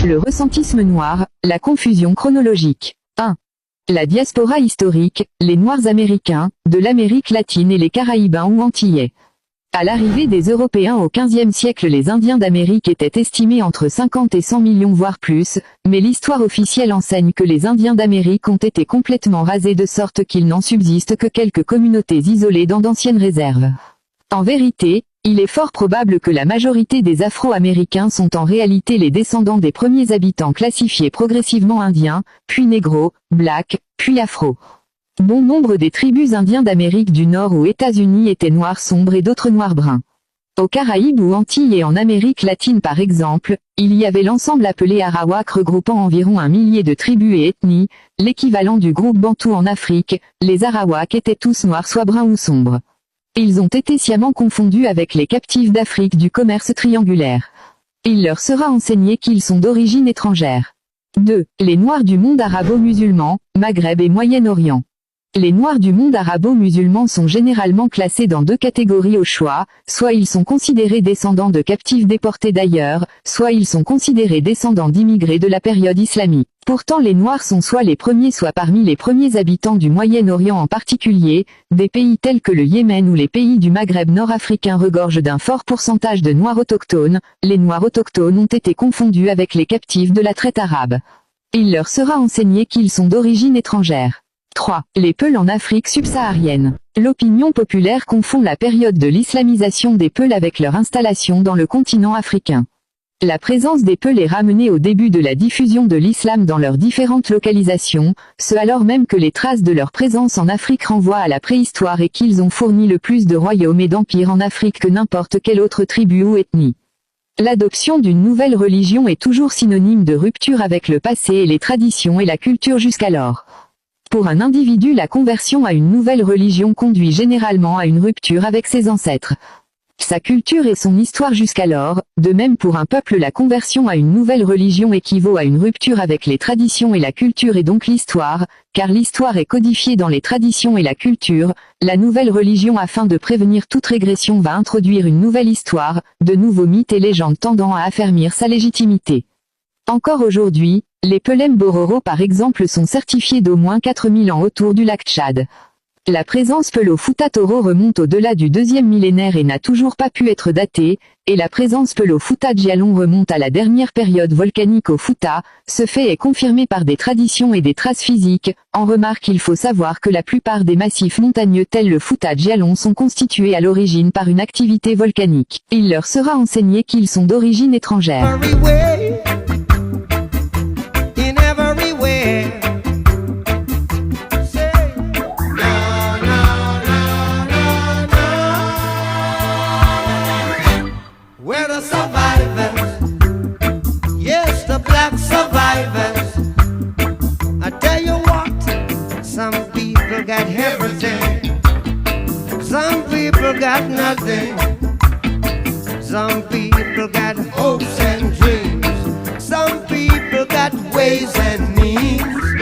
Le ressentisme noir, la confusion chronologique. 1. La diaspora historique, les Noirs américains, de l'Amérique latine et les Caraïbins ou Antillais. À l'arrivée des Européens au XVe siècle, les Indiens d'Amérique étaient estimés entre 50 et 100 millions voire plus, mais l'histoire officielle enseigne que les Indiens d'Amérique ont été complètement rasés de sorte qu'il n'en subsiste que quelques communautés isolées dans d'anciennes réserves. En vérité, il est fort probable que la majorité des Afro-Américains sont en réalité les descendants des premiers habitants classifiés progressivement indiens, puis négros, blacks, puis afro. Bon nombre des tribus indiens d'Amérique du Nord aux États-Unis étaient noirs sombres et d'autres noirs bruns. Aux Caraïbes ou Antilles et en Amérique latine par exemple, il y avait l'ensemble appelé Arawak regroupant environ 1 millier de tribus et ethnies, l'équivalent du groupe bantou en Afrique. Les Arawak étaient tous noirs soit bruns ou sombres. Ils ont été sciemment confondus avec les captifs d'Afrique du commerce triangulaire. Il leur sera enseigné qu'ils sont d'origine étrangère. 2. Les Noirs du monde arabo-musulman, Maghreb et Moyen-Orient. Les Noirs du monde arabo-musulman sont généralement classés dans 2 catégories au choix, soit ils sont considérés descendants de captifs déportés d'ailleurs, soit ils sont considérés descendants d'immigrés de la période islamique. Pourtant les Noirs sont soit les premiers soit parmi les premiers habitants du Moyen-Orient en particulier, des pays tels que le Yémen ou les pays du Maghreb nord-africain regorgent d'un fort pourcentage de Noirs autochtones. Les Noirs autochtones ont été confondus avec les captifs de la traite arabe. Il leur sera enseigné qu'ils sont d'origine étrangère. 3. Les Peuls en Afrique subsaharienne. L'opinion populaire confond la période de l'islamisation des Peuls avec leur installation dans le continent africain. La présence des Peuls est ramenée au début de la diffusion de l'islam dans leurs différentes localisations, ce alors même que les traces de leur présence en Afrique renvoient à la préhistoire et qu'ils ont fourni le plus de royaumes et d'empires en Afrique que n'importe quelle autre tribu ou ethnie. L'adoption d'une nouvelle religion est toujours synonyme de rupture avec le passé et les traditions et la culture jusqu'alors. Pour un individu, la conversion à une nouvelle religion conduit généralement à une rupture avec ses ancêtres. Sa culture et son histoire jusqu'alors, de même pour un peuple la conversion à une nouvelle religion équivaut à une rupture avec les traditions et la culture et donc l'histoire, car l'histoire est codifiée dans les traditions et la culture. La nouvelle religion afin de prévenir toute régression va introduire une nouvelle histoire, de nouveaux mythes et légendes tendant à affermir sa légitimité. Encore aujourd'hui, les Pelem Bororo par exemple sont certifiés d'au moins 4000 ans autour du lac Tchad. La présence Peul au Fouta Toro remonte au-delà du 2e millénaire et n'a toujours pas pu être datée, et la présence Peul au Fouta Djallon remonte à la dernière période volcanique au Fouta. Ce fait est confirmé par des traditions et des traces physiques. En remarque, il faut savoir que la plupart des massifs montagneux tels le Fouta Djallon sont constitués à l'origine par une activité volcanique. Il leur sera enseigné qu'ils sont d'origine étrangère. We're the survivors, yes, the black survivors. I tell you what, some people got everything, some people got nothing, some people got hopes and dreams, some people got ways and means.